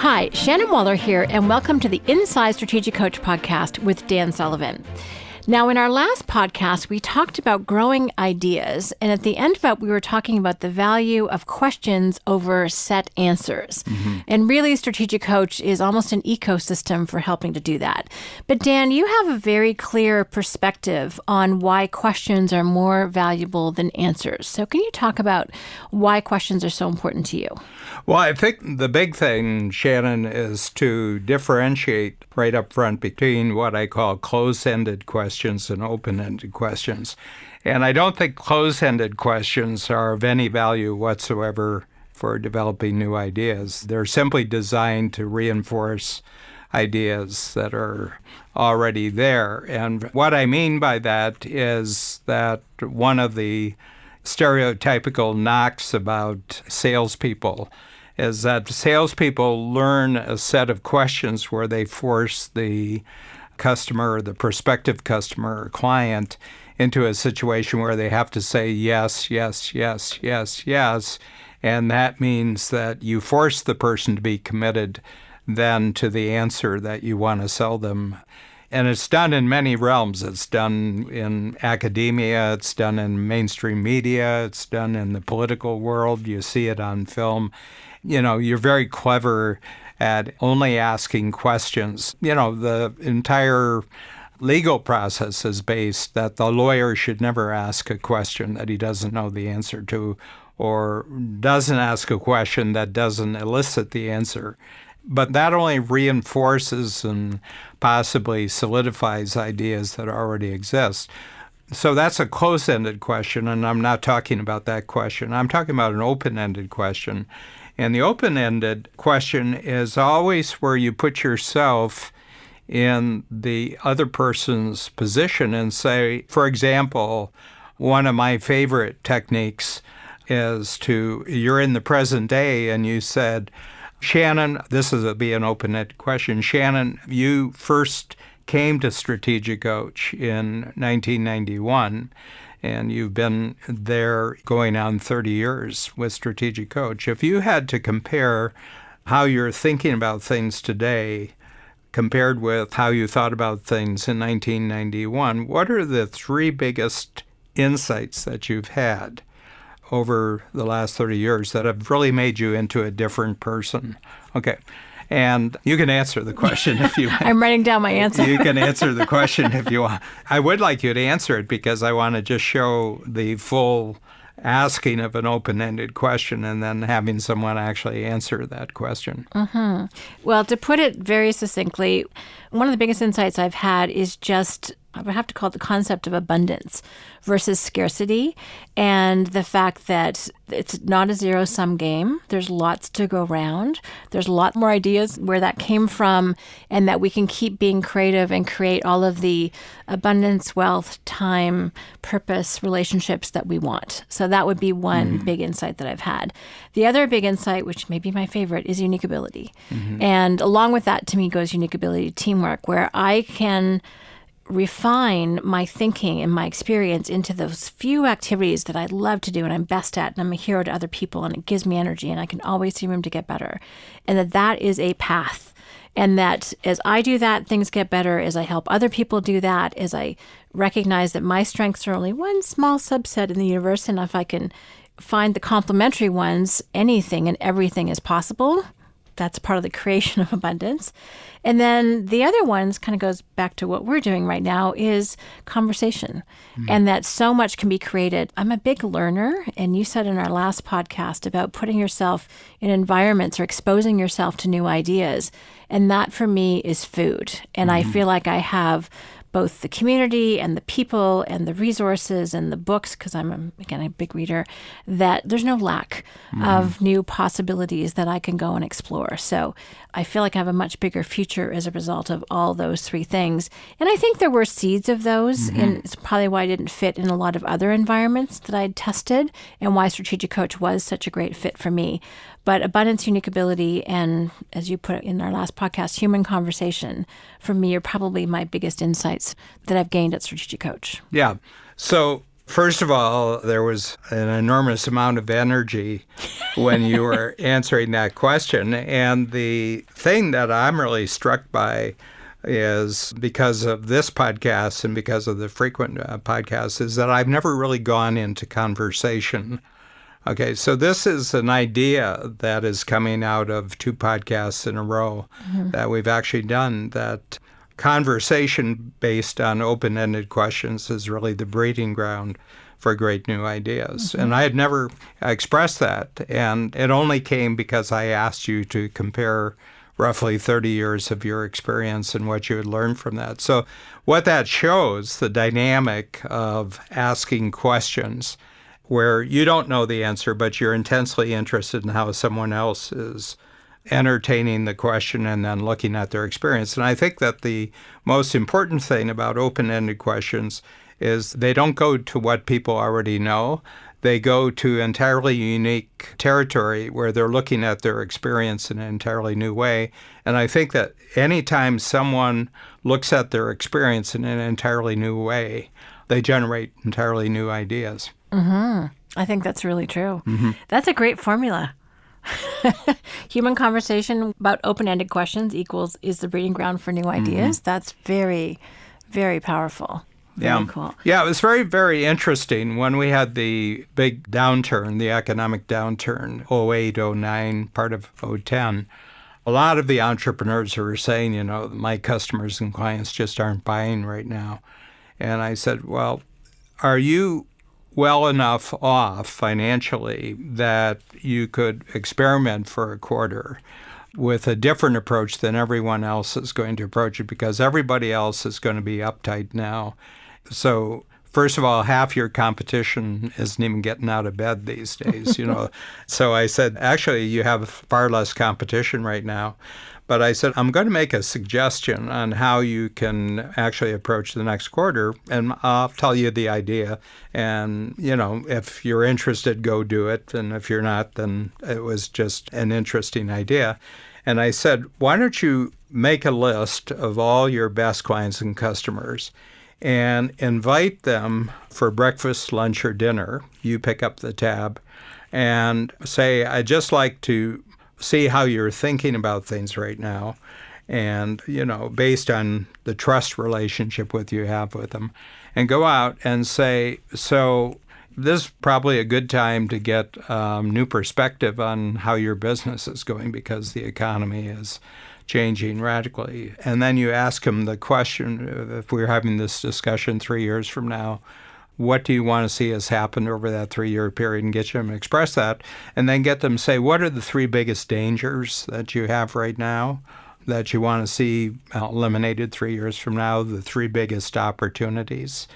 Hi, Shannon Waller here, and welcome to the Inside Strategic Coach podcast with Dan Sullivan. Now, in our last podcast, we talked about growing ideas, and at the end of it, we were talking about the value of questions over set answers. And really, Strategic Coach is almost an ecosystem for helping to do that. But Dan, you have a very clear perspective on why questions are more valuable than answers. So can you talk about why questions are so important to you? Well, I think the big thing, Shannon, is to differentiate right up front between what I call close-ended questions and open-ended questions. And I don't think close-ended questions are of any value whatsoever for developing new ideas. They're simply designed to reinforce ideas that are already there. And what I mean by that is that one of the stereotypical knocks about salespeople is that salespeople learn a set of questions where they force the customer, the prospective customer or client into a situation where they have to say yes, yes, yes, yes, yes. And that means that you force the person to be committed then to the answer that you want to sell them. And it's done in many realms. It's done in academia, it's done in mainstream media, it's done in the political world. You see it on film. You know, you're very clever at only asking questions. You know, the entire legal process is based that the lawyer should never ask a question that he doesn't know the answer to, or doesn't ask a question that doesn't elicit the answer. But that only reinforces and possibly solidifies ideas that already exist. So that's a close-ended question, and I'm not talking about that question. I'm talking about an open-ended question. And the open-ended question is always where you put yourself in the other person's position and say, for example, one of my favorite techniques is you're in the present day and you said, Shannon, this is be an open-ended question. Shannon, you first came to Strategic Coach in 1991, and you've been there going on 30 years with Strategic Coach. If you had to compare how you're thinking about things today compared with how you thought about things in 1991, what are the three biggest insights that you've had over the last 30 years that have really made you into a different person? Okay. And you can answer the question if you want. I'm writing down my answer. You can answer the question if you want. I would like you to answer it because I want to just show the full asking of an open-ended question and then having someone actually answer that question. Well, to put it very succinctly, one of the biggest insights I've had is just, I would have to call it the concept of abundance versus scarcity, and the fact that it's not a zero-sum game. There's lots to go around. There's a lot more ideas where that came from, and that we can keep being creative and create all of the abundance, wealth, time, purpose, relationships that we want. So that would be one big insight that I've had. The other big insight, which may be my favorite, is unique ability. And along with that, to me, goes unique ability, teamwork, where I can refine my thinking and my experience into those few activities that I love to do and I'm best at, and I'm a hero to other people, and it gives me energy, and I can always see room to get better. And that is a path. And that as I do that, things get better. As I help other people do that, as I recognize that my strengths are only one small subset in the universe, and if I can find the complementary ones, anything and everything is possible. That's part of the creation of abundance. And then the other ones kind of goes back to what we're doing right now is conversation. And that so much can be created. I'm a big learner. And you said in our last podcast about putting yourself in environments or exposing yourself to new ideas. And that for me is food. And I feel like I have both the community and the people and the resources and the books, because I'm, again, a big reader, that there's no lack of new possibilities that I can go and explore. So I feel like I have a much bigger future as a result of all those three things. And I think there were seeds of those, and it's probably why I didn't fit in a lot of other environments that I'd tested, and why Strategic Coach was such a great fit for me. But abundance, unique ability, and as you put it in our last podcast, human conversation, for me, are probably my biggest insights that I've gained at Strategic Coach. Yeah. So First of all, there was an enormous amount of energy when you were answering that question. And the thing that I'm really struck by is, because of this podcast and because of the frequent podcasts, is that I've never really gone into conversation. Okay, so this is an idea that is coming out of 2 podcasts in a row that we've actually done, that conversation based on open-ended questions is really the breeding ground for great new ideas. And I had never expressed that. And it only came because I asked you to compare roughly 30 years of your experience and what you had learned from that. So what that shows, the dynamic of asking questions where you don't know the answer, but you're intensely interested in how someone else is entertaining the question and then looking at their experience. And I think that the most important thing about open-ended questions is they don't go to what people already know. They go to entirely unique territory where they're looking at their experience in an entirely new way. And I think that anytime someone looks at their experience in an entirely new way, they generate entirely new ideas. I think that's really true. That's a great formula. Human conversation about open-ended questions is the breeding ground for new ideas. That's very, very powerful. Very cool. Yeah, it was very, very interesting when we had the big downturn, the economic downturn, 08, 09, part of 010. A lot of the entrepreneurs were saying, my customers and clients just aren't buying right now. And I said, well, are you well enough off financially that you could experiment for a quarter with a different approach than everyone else is going to approach it, because everybody else is going to be uptight now. So first of all, half your competition isn't even getting out of bed these days, So I said, actually, you have far less competition right now. But I said, I'm going to make a suggestion on how you can actually approach the next quarter, and I'll tell you the idea. And, if you're interested, go do it. And if you're not, then it was just an interesting idea. And I said, why don't you make a list of all your best clients and customers and invite them for breakfast, lunch, or dinner. You pick up the tab and say, I'd just like to see how you're thinking about things right now. And, based on the trust relationship you have with them, and go out and say, so this is probably a good time to get new perspective on how your business is going, because the economy is changing radically. And then you ask them the question, if we're having this discussion 3 years from now, what do you want to see has happened over that 3-year period, and get them to express that, and then get them to say, what are the 3 biggest dangers that you have right now that you want to see eliminated 3 years from now, the 3 biggest opportunities.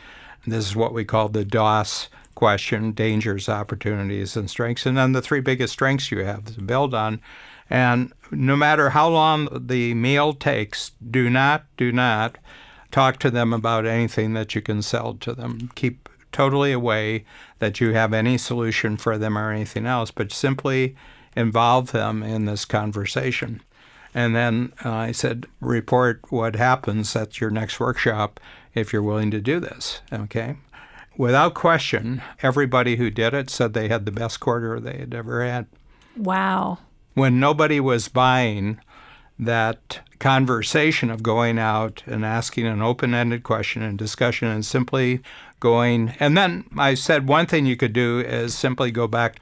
And this is what we call the DOS question, dangers, opportunities, and strengths, and then the 3 biggest strengths you have to build on. And no matter how long the meal takes, do not talk to them about anything that you can sell to them. Keep totally away that you have any solution for them or anything else, but simply involve them in this conversation. And then I said, report what happens at your next workshop if you're willing to do this, okay? Without question, everybody who did it said they had the best quarter they had ever had. Wow. When nobody was buying, that conversation of going out and asking an open-ended question and discussion and simply going. And then I said one thing you could do is simply go back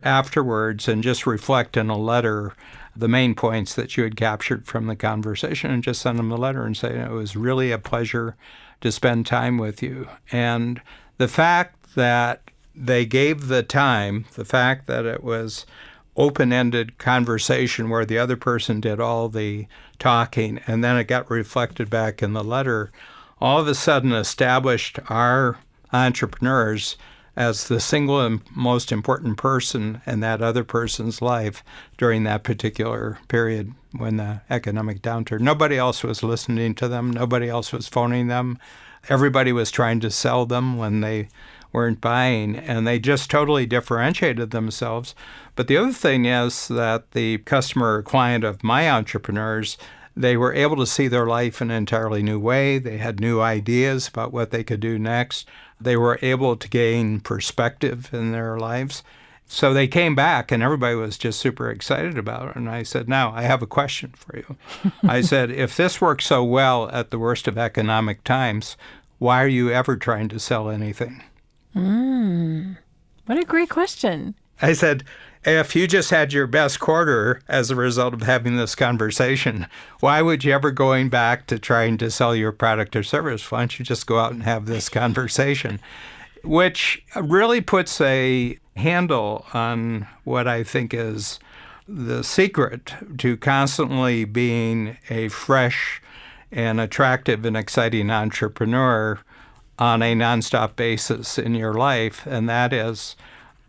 afterwards and just reflect in a letter the main points that you had captured from the conversation, and just send them a letter and say, it was really a pleasure to spend time with you. And the fact that they gave the time, the fact that it was open-ended conversation where the other person did all the talking, and then it got reflected back in the letter, all of a sudden established our entrepreneurs as the single and most important person in that other person's life during that particular period when the economic downturn. Nobody else was listening to them. Nobody else was phoning them. Everybody was trying to sell them when they weren't buying, and they just totally differentiated themselves. But the other thing is that the customer or client of my entrepreneurs They were able to see their life in an entirely new way. They had new ideas about what they could do next. They were able to gain perspective in their lives. So they came back, and everybody was just super excited about it. And I said, now, I have a question for you. I said, if this works so well at the worst of economic times, why are you ever trying to sell anything? What a great question. I said, if you just had your best quarter as a result of having this conversation, why would you ever going back to trying to sell your product or service? Why don't you just go out and have this conversation? Which really puts a handle on what I think is the secret to constantly being a fresh and attractive and exciting entrepreneur on a nonstop basis in your life, and that is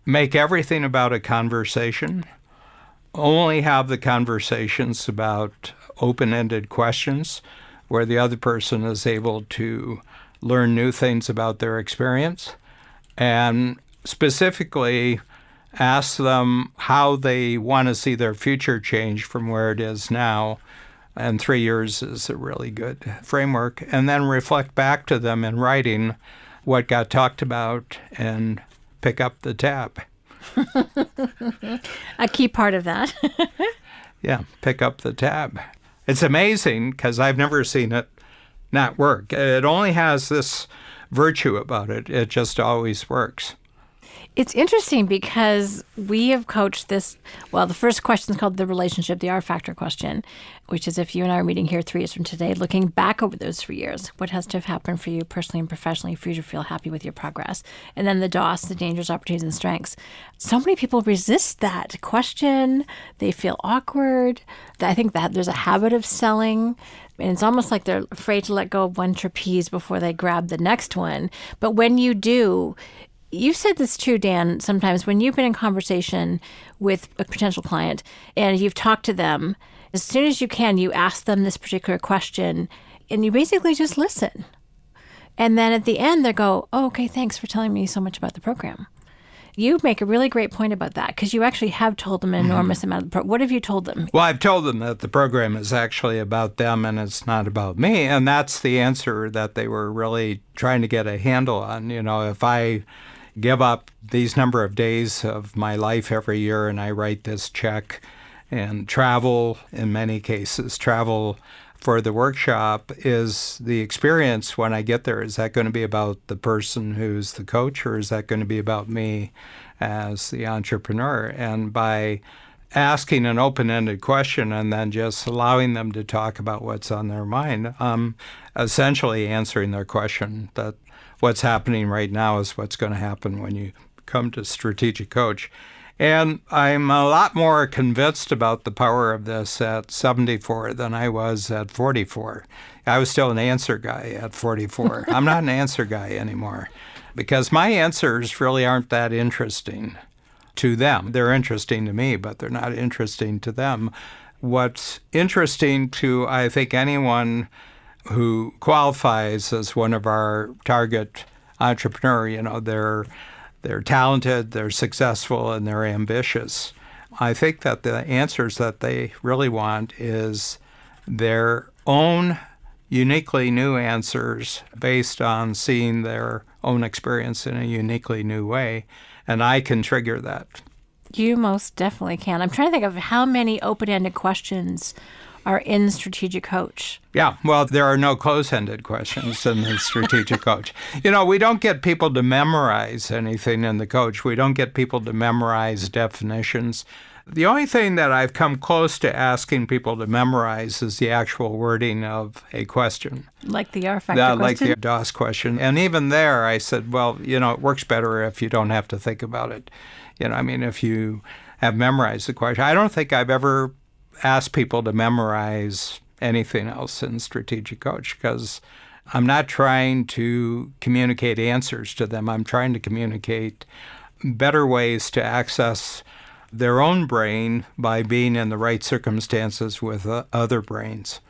make everything about a conversation. Only have the conversations about open-ended questions where the other person is able to learn new things about their experience, and specifically ask them how they want to see their future change from where it is now. And 3 years is a really good framework. And then reflect back to them in writing what got talked about and pick up the tab. A key part of that. Yeah, pick up the tab. It's amazing because I've never seen it not work. It only has this virtue about it. It just always works. It's interesting because we have coached this. Well, the first question is called the relationship, the R factor question, which is if you and I are meeting here 3 years from today, looking back over those 3 years, what has to have happened for you personally and professionally for you to feel happy with your progress? And then the DOS, the dangers, opportunities, and strengths. So many people resist that question. They feel awkward. I think that there's a habit of selling. And it's almost like they're afraid to let go of one trapeze before they grab the next one. But when you do, you've said this too, Dan, sometimes when you've been in conversation with a potential client and you've talked to them, as soon as you can, you ask them this particular question and you basically just listen. And then at the end, they go, oh, okay, thanks for telling me so much about the program. You make a really great point about that because you actually have told them an enormous amount of the program. What have you told them? Well, I've told them that the program is actually about them and it's not about me. And that's the answer that they were really trying to get a handle on. You know, if I give up these number of days of my life every year and I write this check and travel, in many cases, travel for the workshop, is the experience when I get there, is that going to be about the person who's the coach or is that going to be about me as the entrepreneur? And by asking an open-ended question and then just allowing them to talk about what's on their mind, essentially answering their question that what's happening right now is what's going to happen when you come to Strategic Coach. And I'm a lot more convinced about the power of this at 74 than I was at 44. I was still an answer guy at 44. I'm not an answer guy anymore because my answers really aren't that interesting to them. They're interesting to me, but they're not interesting to them. What's interesting to, I think, anyone who qualifies as one of our target entrepreneur, you know, they're talented, they're successful, and they're ambitious. I think that the answers that they really want is their own uniquely new answers based on seeing their own experience in a uniquely new way, and I can trigger that. You most definitely can. I'm trying to think of how many open-ended questions are in Strategic Coach. Yeah, well, there are no close-ended questions in the Strategic Coach. You know, we don't get people to memorize anything in the coach. We don't get people to memorize definitions. The only thing that I've come close to asking people to memorize is the actual wording of a question. Like the R factor question? Like the DOS question. And even there, I said, well, you know, it works better if you don't have to think about it. You know, I mean, if you have memorized the question. I don't think I've ever ask people to memorize anything else in Strategic Coach because I'm not trying to communicate answers to them. I'm trying to communicate better ways to access their own brain by being in the right circumstances with other brains.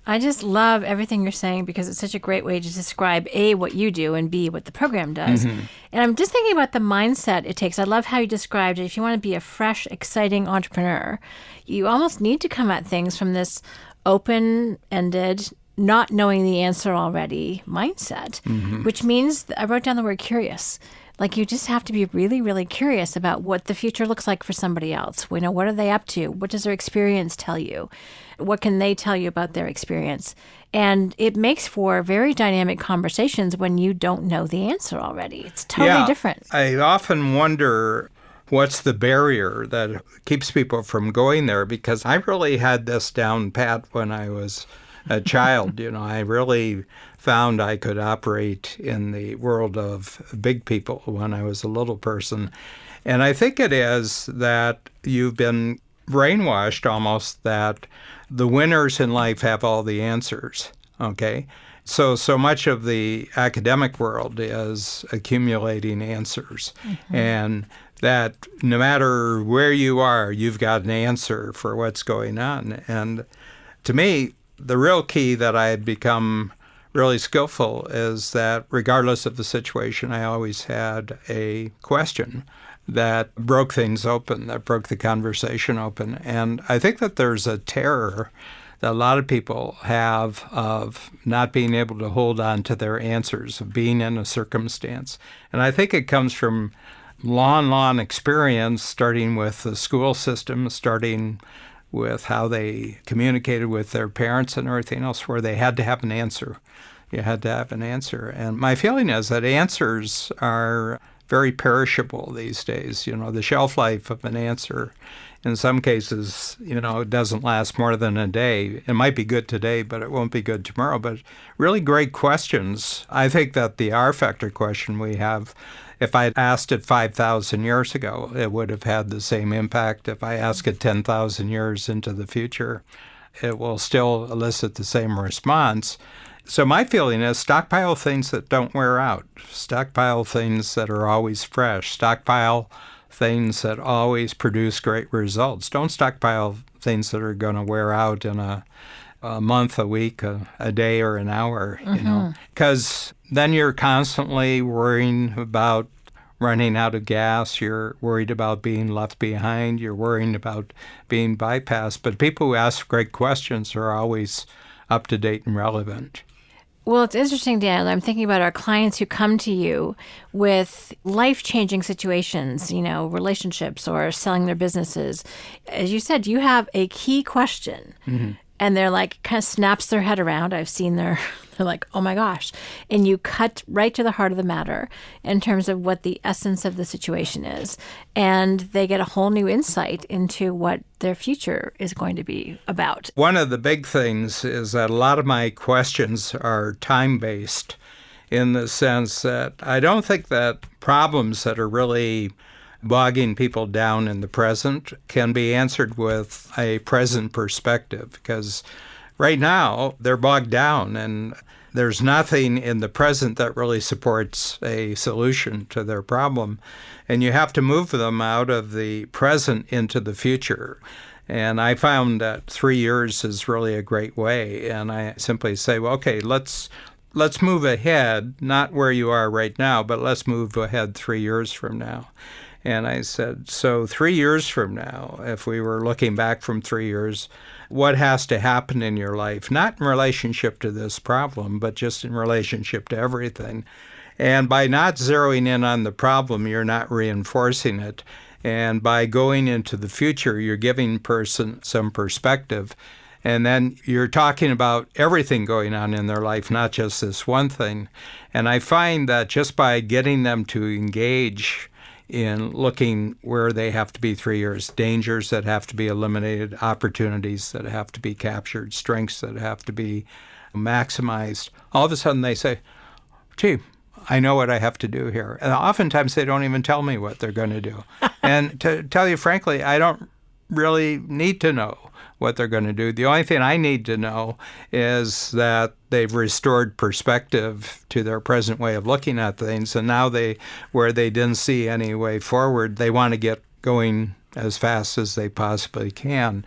I just love everything you're saying because it's such a great way to describe A, what you do, and B, what the program does. Mm-hmm. And I'm just thinking about the mindset it takes. I love how you described it. If you want to be a fresh, exciting entrepreneur, you almost need to come at things from this open-ended, not knowing the answer already mindset, which means I wrote down the word curious. Like, you just have to be really, really curious about what the future looks like for somebody else. What are they up to? What does their experience tell you? What can they tell you about their experience? And it makes for very dynamic conversations when you don't know the answer already. It's totally different. I often wonder what's the barrier that keeps people from going there, because I really had this down pat when I was a child. I really found I could operate in the world of big people when I was a little person. And I think it is that you've been brainwashed almost that the winners in life have all the answers, okay? So much of the academic world is accumulating answers. And that no matter where you are, you've got an answer for what's going on. And to me, the real key that I had become really skillful is that regardless of the situation, I always had a question that broke things open, that broke the conversation open. And I think that there's a terror that a lot of people have of not being able to hold on to their answers, of being in a circumstance. And I think it comes from long experience, starting with the school system, starting with how they communicated with their parents and everything else, where they had to have an answer. You had to have an answer. And my feeling is that answers are very perishable these days. The shelf life of an answer, in some cases, it doesn't last more than a day. It might be good today, but it won't be good tomorrow. But really great questions. I think that the R factor question we have, if I asked it 5,000 years ago, it would have had the same impact. If I ask it 10,000 years into the future, it will still elicit the same response. So my feeling is stockpile things that don't wear out, stockpile things that are always fresh, stockpile things that always produce great results. Don't stockpile things that are going to wear out in a month, a week, a day, or an hour, because then you're constantly worrying about running out of gas. You're worried about being left behind. You're worrying about being bypassed. But people who ask great questions are always up to date and relevant. Well, it's interesting, Dan. I'm thinking about our clients who come to you with life-changing situations, relationships or selling their businesses. As you said, you have a key question. And they're like, kind of snaps their head around. I've seen they're like, oh my gosh. And you cut right to the heart of the matter in terms of what the essence of the situation is. And they get a whole new insight into what their future is going to be about. One of the big things is that a lot of my questions are time-based, in the sense that I don't think that problems that are really bogging people down in the present can be answered with a present perspective, because right now they're bogged down and there's nothing in the present that really supports a solution to their problem. And you have to move them out of the present into the future. And I found that 3 years is really a great way. And I simply say, well, okay, let's move ahead, not where you are right now, but let's move ahead 3 years from now. And I said, so 3 years from now, if we were looking back from 3 years, what has to happen in your life, not in relationship to this problem, but just in relationship to everything. And by not zeroing in on the problem, you're not reinforcing it. And by going into the future, you're giving person some perspective. And then you're talking about everything going on in their life, not just this one thing. And I find that just by getting them to engage in looking where they have to be 3 years, dangers that have to be eliminated, opportunities that have to be captured, strengths that have to be maximized, all of a sudden they say, gee, I know what I have to do here. And oftentimes they don't even tell me what they're going to do. And to tell you frankly, I don't really need to know what they're going to do. The only thing I need to know is that they've restored perspective to their present way of looking at things. And now where they didn't see any way forward, they want to get going as fast as they possibly can.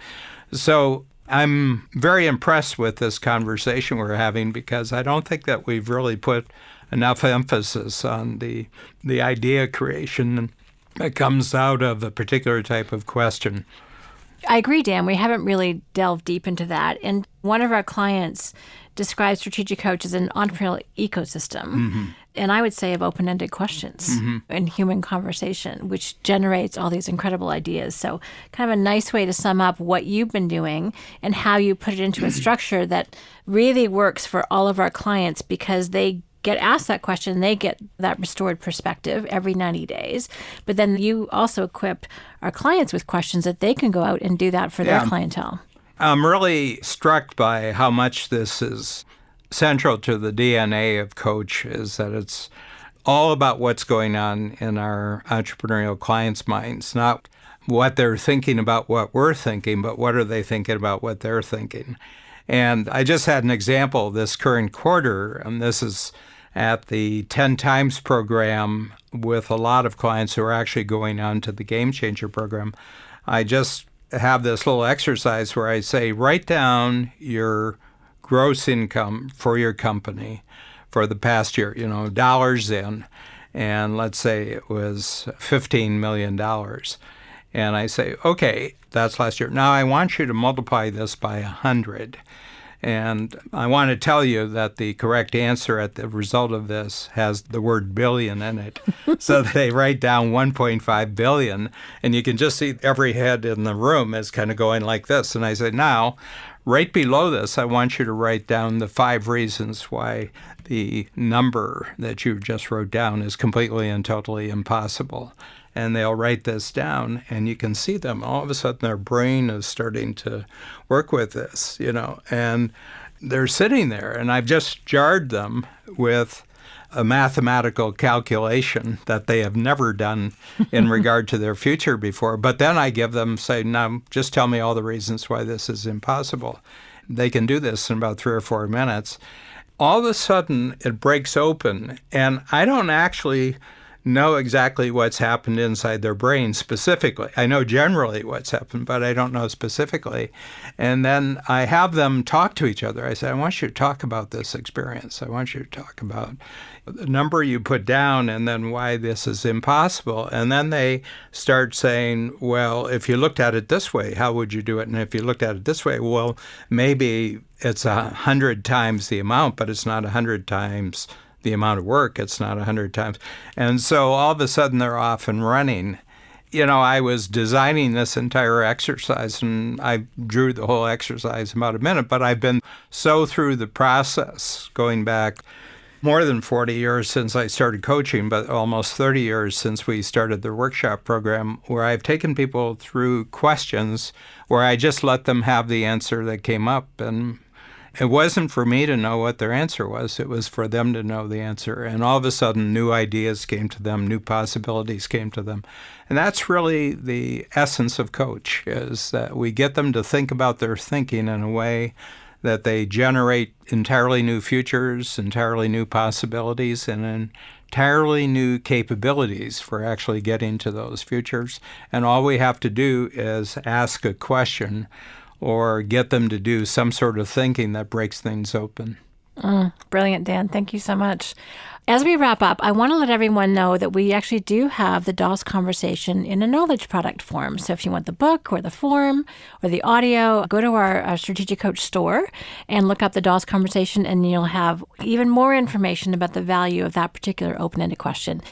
So I'm very impressed with this conversation we're having, because I don't think that we've really put enough emphasis on the idea creation that comes out of a particular type of question. I agree, Dan. We haven't really delved deep into that. And one of our clients describes Strategic Coach as an entrepreneurial ecosystem. And I would say of open-ended questions and human conversation, which generates all these incredible ideas. So kind of a nice way to sum up what you've been doing and how you put it into a structure that really works for all of our clients, because they get asked that question, they get that restored perspective every 90 days. But then you also equip our clients with questions that they can go out and do that for their clientele. I'm really struck by how much this is central to the DNA of Coach, is that it's all about what's going on in our entrepreneurial clients' minds, not what they're thinking about what we're thinking, but what are they thinking about what they're thinking. And I just had an example this current quarter, and this is at the 10 Times program with a lot of clients who are actually going on to the Game Changer program. I just have this little exercise where I say, write down your gross income for your company for the past year, dollars in, and let's say it was $15 million. And I say, okay, that's last year. Now I want you to multiply this by 100. And I want to tell you that the correct answer at the result of this has the word billion in it. So they write down 1.5 billion, and you can just see every head in the room is kind of going like this. And I say, now, right below this, I want you to write down the 5 reasons why the number that you just wrote down is completely and totally impossible. And they'll write this down, and you can see them. All of a sudden, their brain is starting to work with this, and they're sitting there. And I've just jarred them with a mathematical calculation that they have never done in regard to their future before. But then I give them, say, now just tell me all the reasons why this is impossible. They can do this in about 3 or 4 minutes. All of a sudden, it breaks open, and I don't actually know exactly what's happened inside their brain specifically. I know generally what's happened, but I don't know specifically. And then I have them talk to each other. I say, I want you to talk about this experience. I want you to talk about the number you put down and then why this is impossible. And then they start saying, well, if you looked at it this way, how would you do it? And if you looked at it this way, well, maybe it's 100 times the amount, but it's not 100 times the amount of work. It's not 100 times. And so all of a sudden they're off and running. I was designing this entire exercise, and I drew the whole exercise in about a minute, but I've been so through the process, going back more than 40 years since I started coaching, but almost 30 years since we started the workshop program, where I've taken people through questions where I just let them have the answer that came up. And it wasn't for me to know what their answer was. It was for them to know the answer. And all of a sudden, new ideas came to them, new possibilities came to them. And that's really the essence of Coach, is that we get them to think about their thinking in a way that they generate entirely new futures, entirely new possibilities, and entirely new capabilities for actually getting to those futures. And all we have to do is ask a question or get them to do some sort of thinking that breaks things open. Brilliant, Dan. Thank you so much. As we wrap up, I want to let everyone know that we actually do have the DOS conversation in a knowledge product form. So if you want the book or the form or the audio, go to our Strategic Coach store and look up the DOS conversation, and you'll have even more information about the value of that particular open-ended question.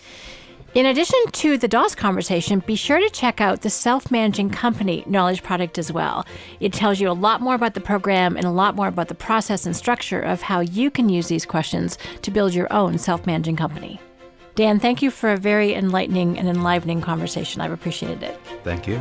In addition to the DOS conversation, be sure to check out the Self-Managing Company knowledge product as well. It tells you a lot more about the program and a lot more about the process and structure of how you can use these questions to build your own self-managing company. Dan, thank you for a very enlightening and enlivening conversation. I've appreciated it. Thank you.